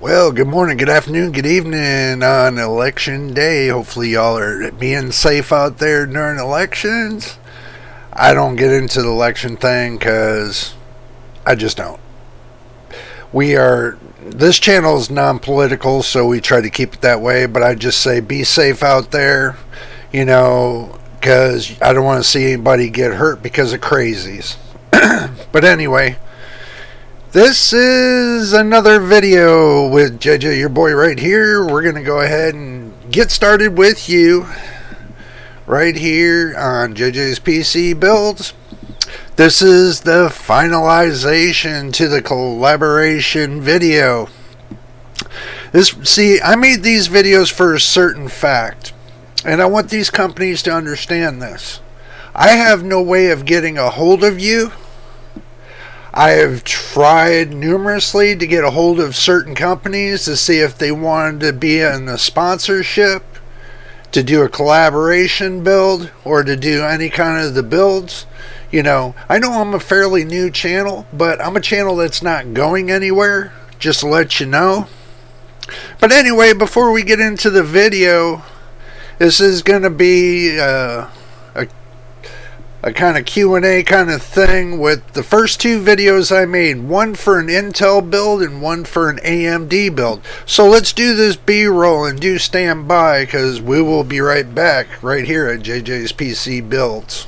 Well, good morning, good afternoon, good evening on election day. Hopefully, y'all are being safe out there during elections. I don't get into the election thing because I just don't. This channel is non political, so we try to keep it that way, but I just say be safe out there, because I don't want to see anybody get hurt because of crazies. But anyway, this is another video with JJ, your boy, right here. We're going to go ahead and get started with you right here on JJ's PC Builds. This is the finalization to the collaboration video. I made these videos for a certain fact, and I want these companies to understand this. I have no way of getting a hold of you. I have tried numerously to get a hold of certain companies to see if they wanted to be in the sponsorship, to do a collaboration build, or to do any kind of the builds. I know I'm a fairly new channel, but I'm a channel that's not going anywhere, just to let you know. But anyway, before we get into the video, this is going to be a kind of Q&A kind of thing with the first two videos I made, one for an Intel build and one for an AMD build. So let's do this B-roll and do stand by, because we will be right back right here at JJ's PC Builds.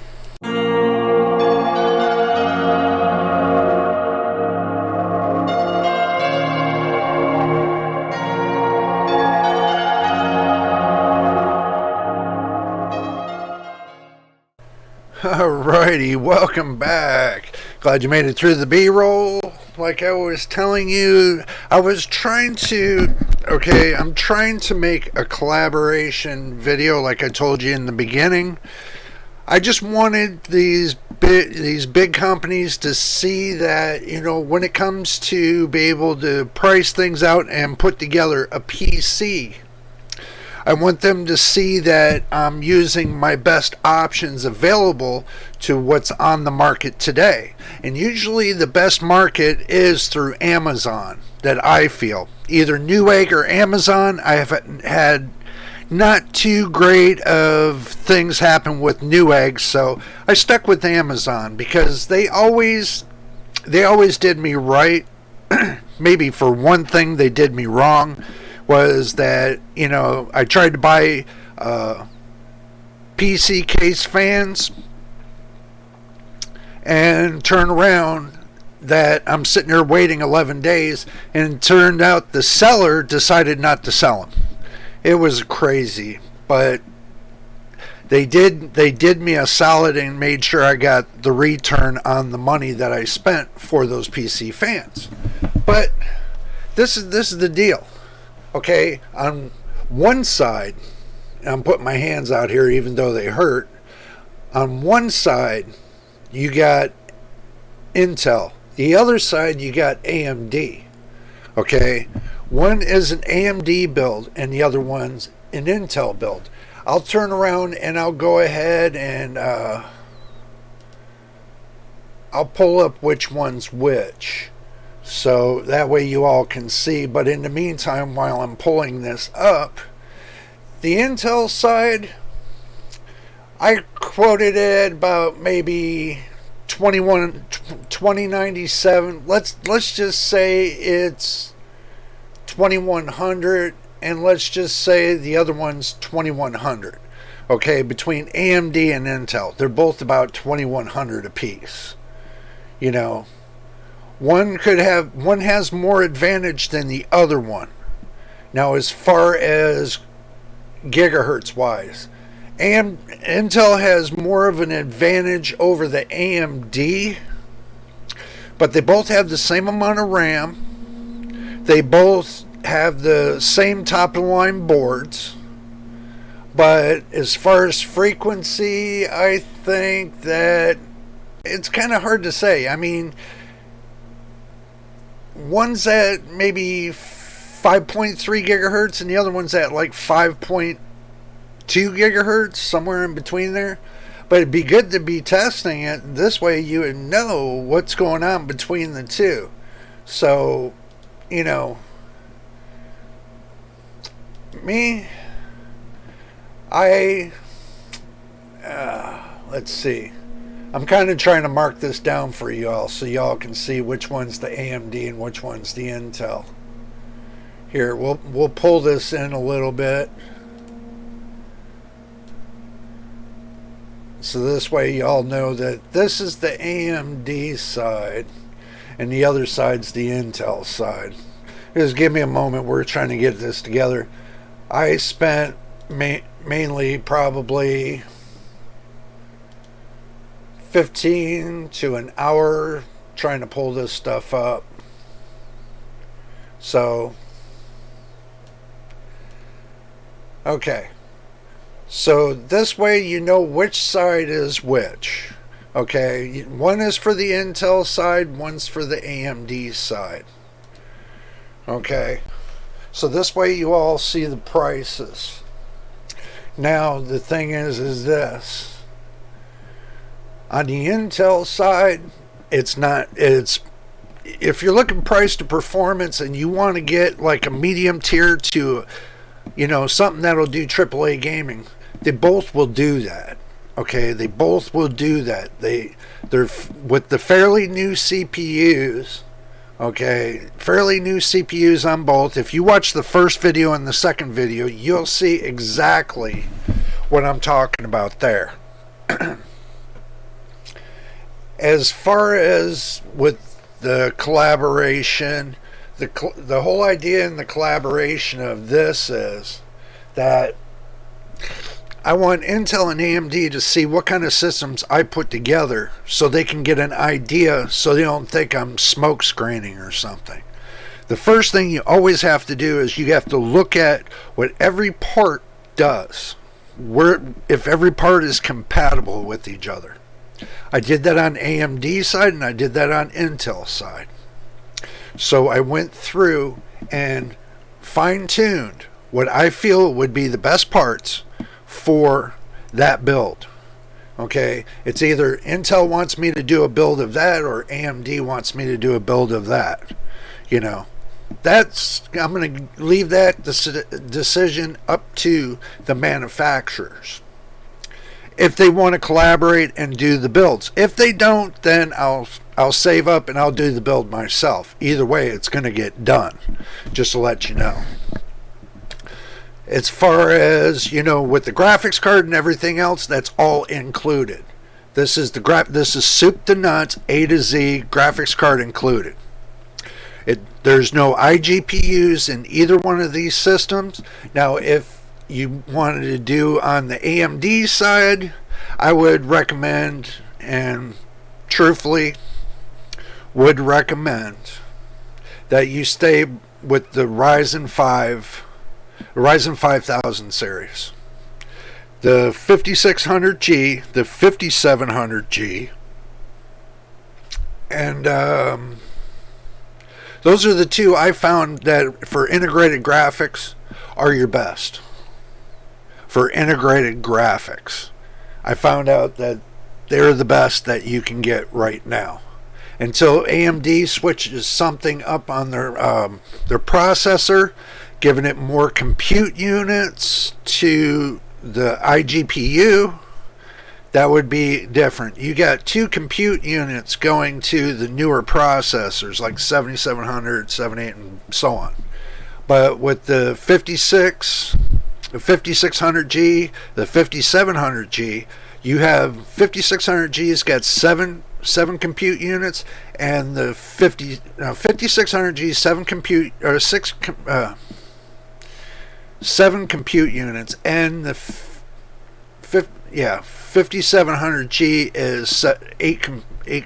Alrighty, welcome back. Glad you made it through the B-roll. Like I was telling you, I'm trying to make a collaboration video like I told you in the beginning. I just wanted these big companies to see that, when it comes to be able to price things out and put together a PC, I want them to see that I'm using my best options available to what's on the market today. And usually the best market is through Amazon, that I feel. Either Newegg or Amazon. I have had not too great of things happen with Newegg, so I stuck with Amazon because they always did me right. Maybe for one thing they did me wrong was that, I tried to buy PC case fans and turn around that I'm sitting there waiting 11 days, and it turned out the seller decided not to sell them. It was crazy, but they did me a solid and made sure I got the return on the money that I spent for those PC fans. But this is the deal. Okay, on one side, I'm putting my hands out here even though they hurt. On one side, you got Intel. The other side, you got AMD. Okay, one is an AMD build and the other one's an Intel build. I'll turn around and I'll go ahead and I'll pull up which one's which, so that way you all can see. But in the meantime, while I'm pulling this up, the Intel side, I quoted it about maybe 2097. Let's just say it's 2100, and let's just say the other one's 2100. Okay, between AMD and Intel, they're both about 2100 apiece. One has more advantage than the other one. Now, as far as gigahertz wise, Intel has more of an advantage over the AMD, but they both have the same amount of RAM. They both have the same top of the line boards. But as far as frequency, I think that it's kind of hard to say. I mean, one's at maybe 5.3 gigahertz and the other one's at like 5.2 gigahertz, somewhere in between there. But it'd be good to be testing it. This way you would know what's going on between the two. So, me, I let's see. I'm kind of trying to mark this down for y'all so y'all can see which one's the AMD and which one's the Intel. Here, we'll pull this in a little bit. So this way y'all know that this is the AMD side and the other side's the Intel side. Just give me a moment. We're trying to get this together. I spent mainly probably 15 to an hour trying to pull this stuff up. So, okay. So this way you know which side is which. Okay, one is for the Intel side, one's for the AMD side. Okay, so this way you all see the prices. Now the thing is this. On the Intel side, it's if you're looking price to performance and you want to get like a medium tier to, you know, something that'll do AAA gaming, they both will do that. Okay, they both will do that. They're with the fairly new CPUs. Okay, fairly new CPUs on both. If you watch the first video and the second video, you'll see exactly what I'm talking about there. As far as with the collaboration, the whole idea in the collaboration of this is that I want Intel and AMD to see what kind of systems I put together so they can get an idea so they don't think I'm smoke screening or something. The first thing you always have to do is you have to look at what every part does, if every part is compatible with each other. I did that on AMD side and I did that on Intel side. So I went through and fine-tuned what I feel would be the best parts for that build. Okay, it's either Intel wants me to do a build of that or AMD wants me to do a build of that. You know, I'm going to leave that decision up to the manufacturers. If they want to collaborate and do the builds. If they don't, then I'll save up and I'll do the build myself. Either way, it's going to get done. Just to let you know. As far as, you know, with the graphics card and everything else, that's all included. This is soup to nuts, A to Z, graphics card included. There's no iGPUs in either one of these systems. Now, if you wanted to do on the AMD side, I would recommend, and truthfully would recommend, that you stay with the Ryzen 5000 series. The 5600G, the 5700G, and those are the two I found that for integrated graphics are your best. For integrated graphics, I found out that they're the best that you can get right now. Until AMD switches something up on their processor, giving it more compute units to the iGPU, that would be different. You got 2 compute units going to the newer processors like 7700, 78, and so on. But with the 5600G, the 5700G, you have 5600G's got 7 compute units, and the 5600G 7 compute units, and the 5700G is 8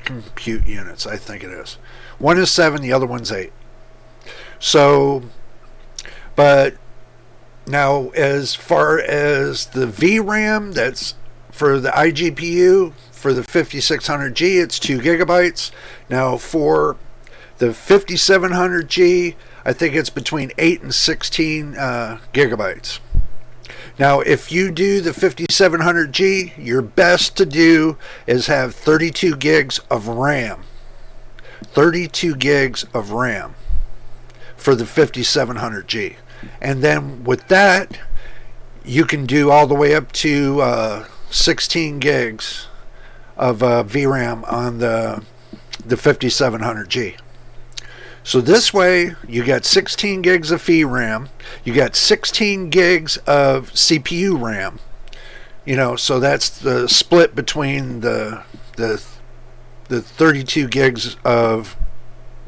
compute units, I think it is. One is 7, the other one's 8. So, but now as far as the VRAM, that's for the iGPU, for the 5600G, it's 2 gigabytes. Now for the 5700G, I think it's between 8 and 16 gigabytes. Now, if you do the 5700G, your best to do is have 32 gigs of RAM. 32 gigs of RAM for the 5700G. And then with that, you can do all the way up to 16 gigs of VRAM on the 5700G. So this way, you got 16 gigs of VRAM, you got 16 gigs of CPU RAM. You know, so that's the split between the 32 gigs of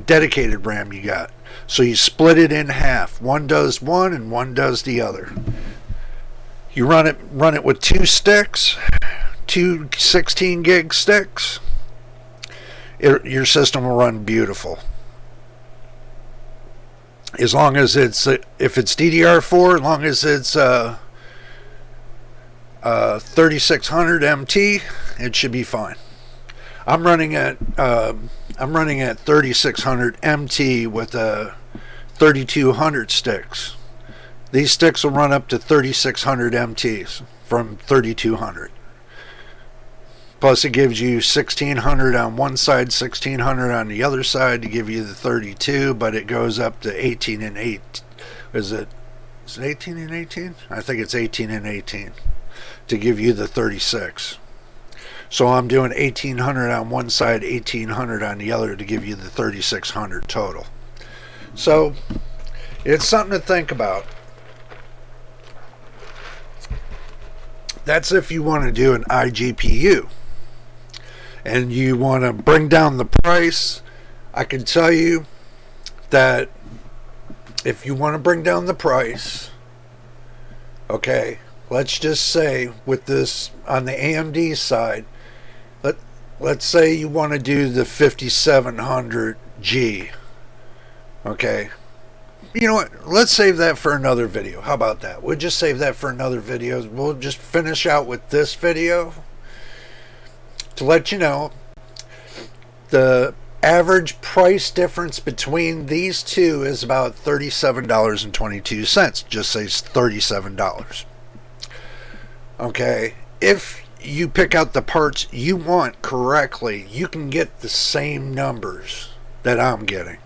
dedicated RAM you got. So you split it in half. One does one and one does the other. You run it with two sticks, two 16 gig sticks. Your system will run beautiful. As long as it's, if it's DDR4, as long as it's 3600 MT, it should be fine. I'm running at 3600 MT with 3200 sticks. These sticks will run up to 3600 MTs from 3200. Plus it gives you 1600 on one side, 1600 on the other side to give you the 32, but it goes up to 18 and 8. Is it 18 and 18? I think it's 18 and 18 to give you the 36. So I'm doing 1800 on one side, 1800 on the other to give you the 3600 total. So it's something to think about. That's if you want to do an iGPU and you want to bring down the price. I can tell you that if you want to bring down the price, okay, let's just say with this on the AMD side, let's say you want to do the 5700G. Okay, you know what, let's save that for another video. How about that? We'll just save that for another video. We'll just finish out with this video to let you know the average price difference between these two is about $37.22. Just say $37. Okay, if you pick out the parts you want correctly, you can get the same numbers that I'm getting.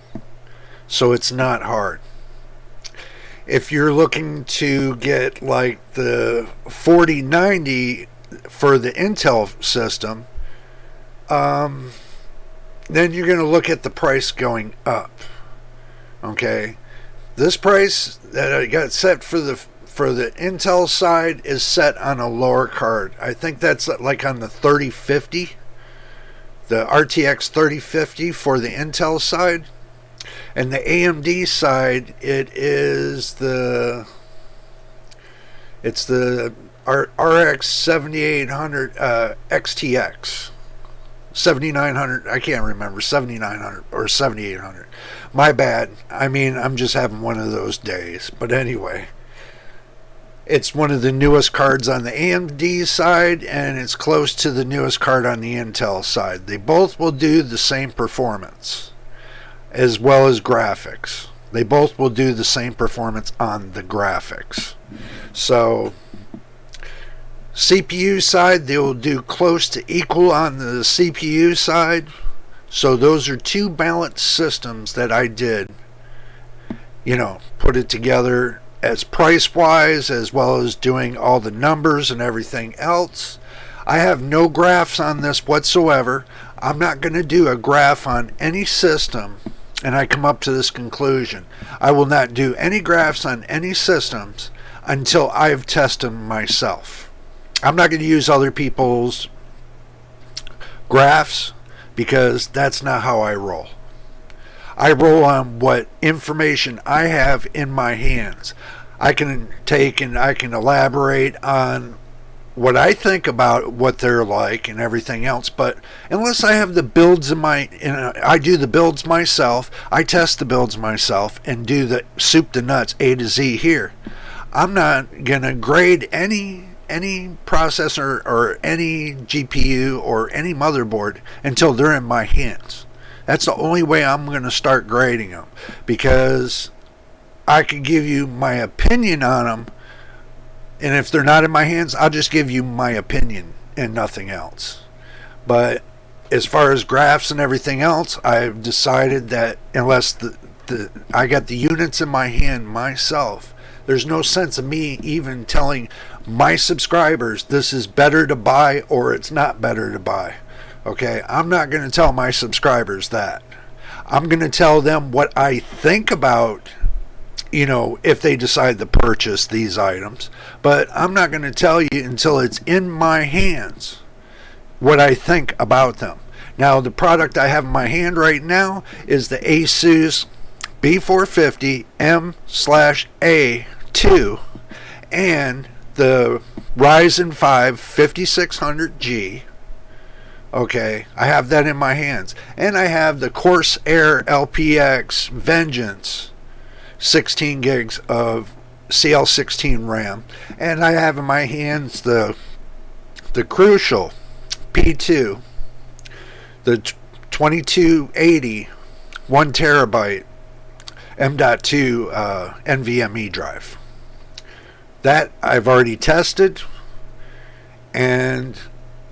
So it's not hard. If you're looking to get like the 4090 for the Intel system, then you're going to look at the price going up. Okay, this price that I got set for the Intel side is set on a lower card. I think that's like on the 3050, the RTX 3050 for the Intel side. And the AMD side, it's the RX 7800 XTX 7900. I can't remember, 7900 or 7800. My bad. I mean, I'm just having one of those days. But anyway, it's one of the newest cards on the AMD side, and it's close to the newest card on the Intel side. They both will do the same performance, as well as graphics. They both will do the same performance on the graphics. So CPU side, they will do close to equal on the CPU side. So those are two balanced systems that I did, you know, put it together as price wise, as well as doing all the numbers and everything else. I have no graphs on this whatsoever. I'm not going to do a graph on any system, and I come up to this conclusion. I will not do any graphs on any systems until I've tested them myself. I'm not going to use other people's graphs because that's not how I roll. I roll on what information I have in my hands. I can take and I can elaborate on what I think about what they're like and everything else, but unless I have the builds I do the builds myself, I test the builds myself and do the soup to nuts A to Z here. I'm not gonna grade any processor or any GPU or any motherboard until they're in my hands. That's the only way I'm going to start grading them, because I can give you my opinion on them, and if they're not in my hands, I'll just give you my opinion and nothing else. But as far as graphs and everything else, I've decided that unless I got the units in my hand myself, There's no sense of me even telling my subscribers this is better to buy or it's not better to buy. Okay, I'm not going to tell my subscribers that. I'm going to tell them what I think about, if they decide to purchase these items. But I'm not going to tell you until it's in my hands what I think about them. Now, the product I have in my hand right now is the asus B450 M/A2 and the Ryzen 5 5600G. Okay, I have that in my hands. And I have the Corsair LPX Vengeance 16 gigs of CL16 RAM. And I have in my hands the Crucial P2, the 2280 1 terabyte M.2 NVMe drive. That I've already tested, and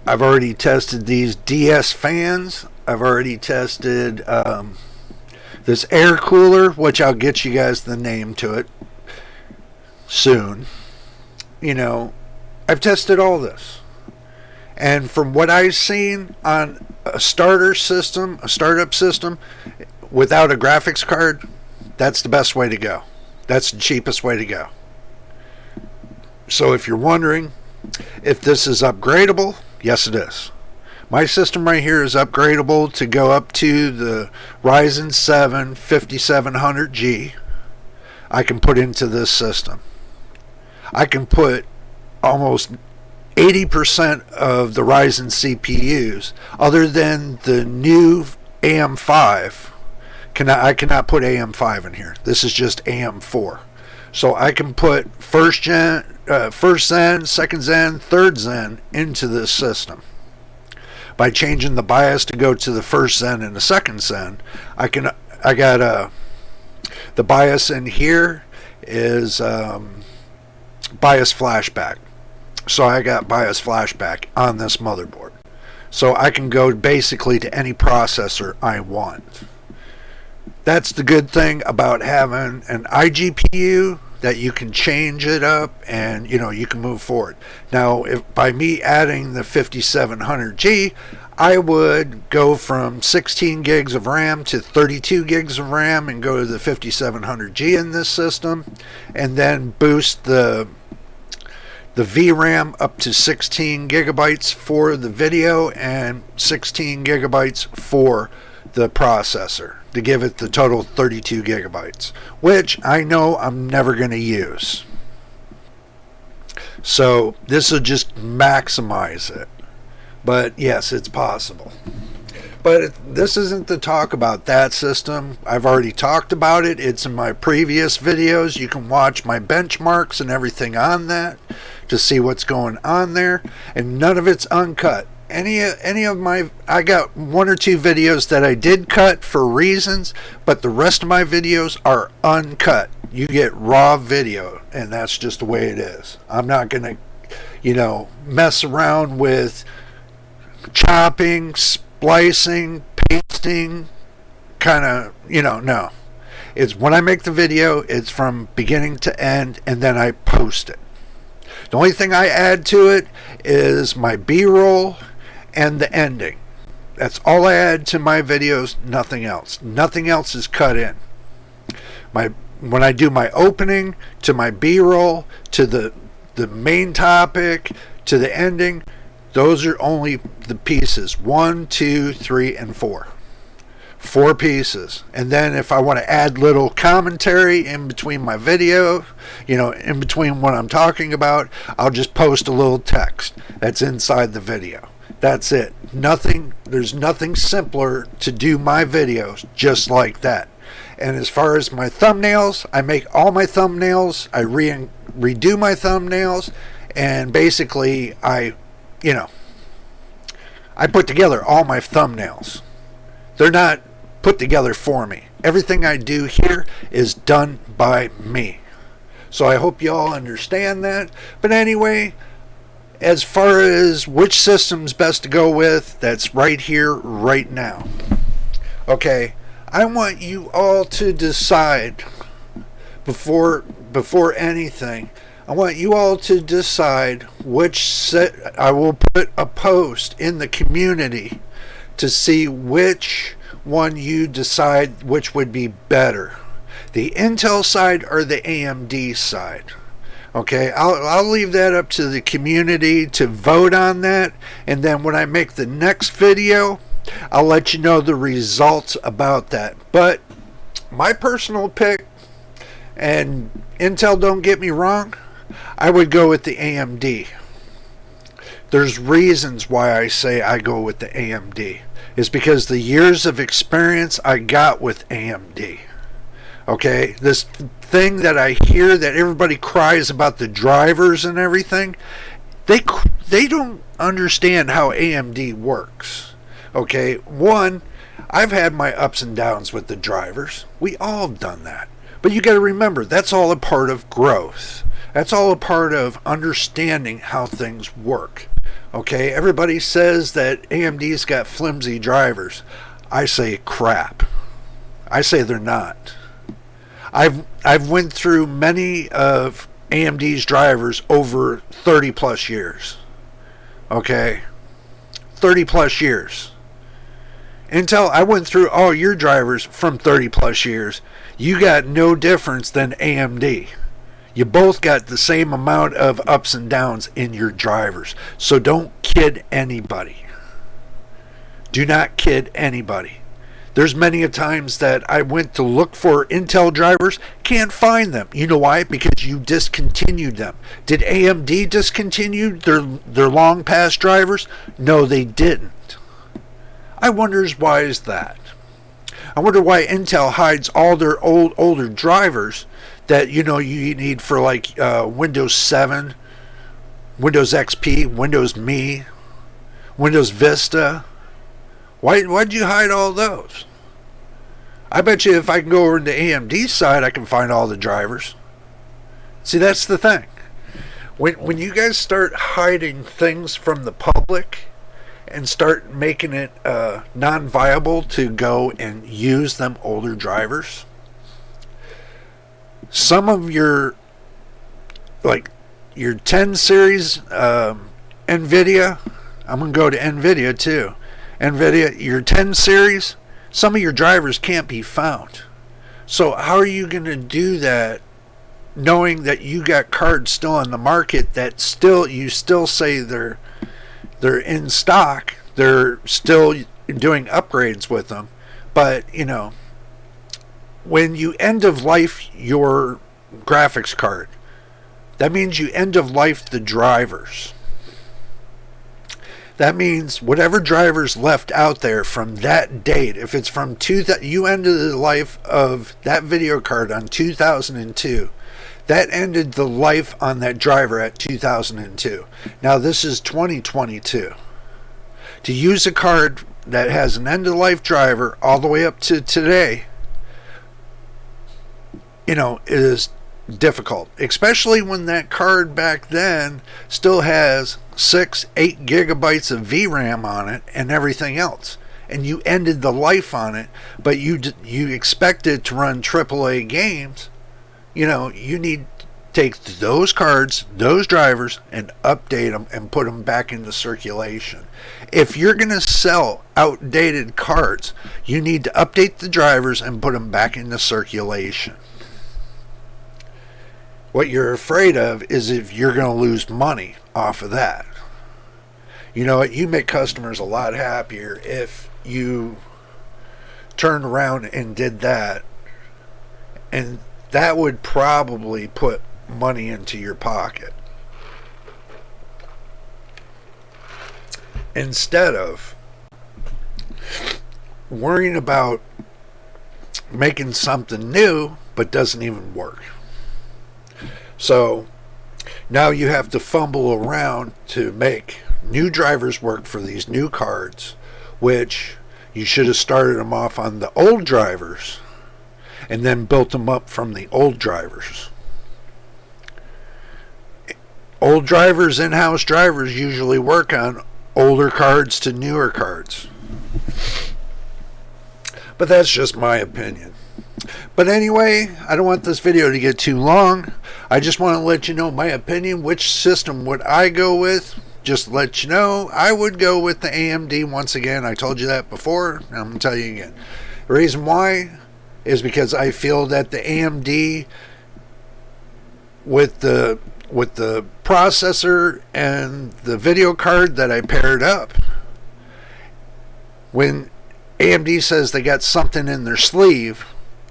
I've already tested these DS fans. I've already tested this air cooler, which I'll get you guys the name to it soon. I've tested all this. And from what I've seen on a startup system, without a graphics card, that's the best way to go. That's the cheapest way to go. So if you're wondering if this is upgradable, yes it is. My system right here is upgradable to go up to the Ryzen 7 5700G. I can put into this system. I can put almost 80% of the Ryzen CPUs, other than the new AM5. I cannot put AM5 in here. This is just AM4. So I can put first Zen, second Zen, third Zen into this system. By changing the BIOS to go to the first Zen and the second Zen, I got the BIOS in here is BIOS flashback. So I got BIOS flashback on this motherboard. So I can go basically to any processor I want. That's the good thing about having an iGPU, that you can change it up and you can move forward. Now, if by me adding the 5700G, I would go from 16 gigs of RAM to 32 gigs of RAM and go to the 5700G in this system, and then boost the VRAM up to 16 gigabytes for the video and 16 gigabytes for the processor, to give it the total 32 gigabytes, which I know I'm never going to use. So this will just maximize it. But yes, it's possible. But this isn't the talk about that system. I've already talked about it. It's in my previous videos. You can watch my benchmarks and everything on that to see what's going on there. And none of it's uncut. Any of my, I got one or two videos that I did cut for reasons, but the rest of my videos are uncut. You get raw video, and that's just the way it is. I'm not going to, mess around with chopping, splicing, pasting, kind of, no. It's when I make the video, it's from beginning to end, and then I post it. The only thing I add to it is my B-roll and the ending. That's all I add to my videos, nothing else. Nothing else is cut in. When I do my opening, to my B-roll, to the main topic, to the ending, those are only the pieces. 1, 2, 3, and 4. 4 pieces. And then if I want to add little commentary in between my video, in between what I'm talking about, I'll just post a little text that's inside the video. That's it. There's nothing simpler to do my videos just like that. And as far as my thumbnails, I make all my thumbnails, I redo my thumbnails, and basically I put together all my thumbnails. They're not put together for me. Everything I do here is done by me. So I hope you all understand that. But anyway, as far as which system's best to go with, that's right here, right now. Okay, I want you all to decide before anything, I want you all to decide which set. I will put a post in the community to see which one you decide which would be better, the Intel side or the AMD side. Okay, I'll leave that up to the community to vote on that, and then when I make the next video, I'll let you know the results about that. But my personal pick, and Intel, don't get me wrong, I would go with the AMD. There's reasons why I say I go with the AMD. It's because the years of experience I got with AMD. Okay, this thing that I hear that everybody cries about the drivers and everything, they don't understand how AMD works. Okay, one, I've had my ups and downs with the drivers. We all have done that. But you got to remember, that's all a part of growth. That's all a part of understanding how things work. Okay, everybody says that AMD's got flimsy drivers. I say crap. I say they're not. I've went through many of AMD's drivers over 30 plus years. Okay, 30 plus years. Intel, I went through all your drivers from 30 plus years. You got no difference than AMD. You both got the same amount of ups and downs in your drivers. So don't kid anybody. Do not kid anybody. There's many a times that I went to look for Intel drivers, can't find them. You know why? Because you discontinued them. Did AMD discontinue their long past drivers? No, they didn't. I wonder why is that. I wonder why Intel hides all their older drivers that you need for like Windows 7, Windows XP, Windows Me, Windows Vista. Why'd you hide all those? I bet you if I can go over to the AMD side, I can find all the drivers. See, that's the thing. When you guys start hiding things from the public and start making it non-viable to go and use them older drivers, some of your 10 series NVIDIA, I'm going to go to NVIDIA too. NVIDIA, your 10 series, some of your drivers can't be found. So how are you going to do that knowing that you got cards still on the market that you still say they're in stock, they're still doing upgrades with them, but when you end of life your graphics card, that means you end of life the drivers. That means whatever drivers left out there from that date, if it's from you ended the life of that video card on 2002, that ended the life on that driver at 2002. Now this is 2022. To use a card that has an end of life driver all the way up to today, is difficult, especially when that card back then still has 6-8 gigabytes of VRAM on it and everything else, and you ended the life on it, but you expect it to run AAA games. You need to take those cards, those drivers, and update them and put them back into circulation. If you're going to sell outdated cards, you need to update the drivers and put them back into circulation. What you're afraid of is if you're going to lose money off of that. You know what? You make customers a lot happier if you turned around and did that. And that would probably put money into your pocket. Instead of worrying about making something new but doesn't even work. So now you have to fumble around to make new drivers work for these new cards, which you should have started them off on the old drivers and then built them up from the old drivers. Old drivers, in-house drivers, usually work on older cards to newer cards. But that's just my opinion. But anyway, I don't want this video to get too long. I just want to let you know my opinion. Which system would I go with? Just to let you know, I would go with the AMD once again. I told you that before, and I'm going to tell you again. The reason why is because I feel that the AMD with the processor and the video card that I paired up, when AMD says they got something in their sleeve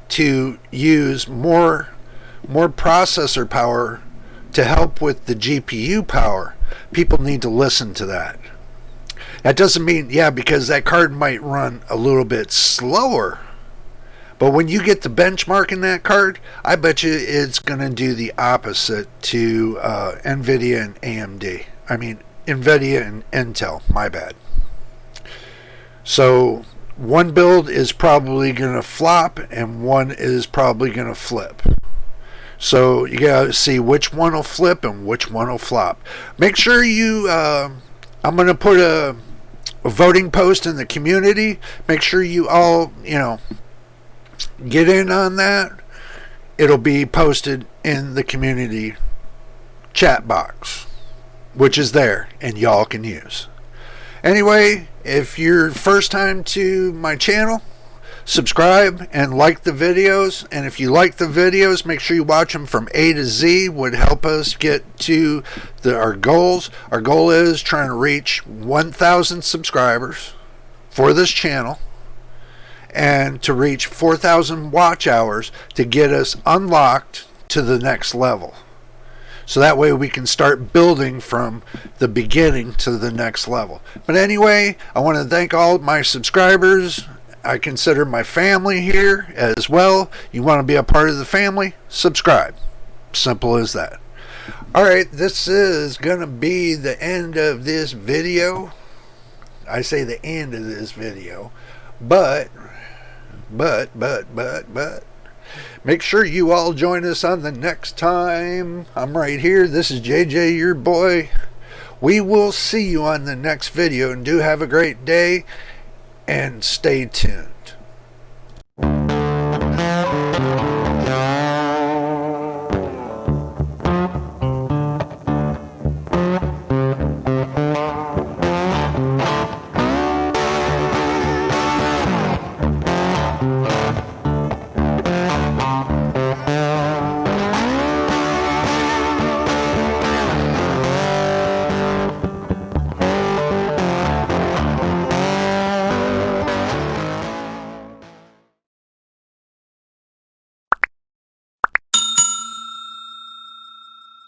to use more processor power to help with the GPU power, people need to listen to that. That doesn't mean, yeah, because that card might run a little bit slower, but when you get the benchmark in that card, I bet you it's going to do the opposite to NVIDIA and AMD. I mean, NVIDIA and Intel, my bad. So one build is probably going to flop and one is probably going to flip. So you got to see which one will flip and which one will flop. Make sure you, I'm going to put a voting post in the community. Make sure you all, get in on that. It'll be posted in the community chat box, which is there and y'all can use. Anyway, if you're first time to my channel, subscribe and like the videos. And if you like the videos, make sure you watch them from A to Z. Would help us get to our goals. Our goal is trying to reach 1,000 subscribers for this channel and to reach 4,000 watch hours to get us unlocked to the next level. So that way we can start building from the beginning to the next level. But anyway, I want to thank all my subscribers. I consider my family here as well. You want to be a part of the family? Subscribe. Simple as that. Alright, this is going to be the end of this video. I say the end of this video. But make sure you all join us on the next time. I'm right here. This is JJ, your boy. We will see you on the next video, and do have a great day and stay tuned.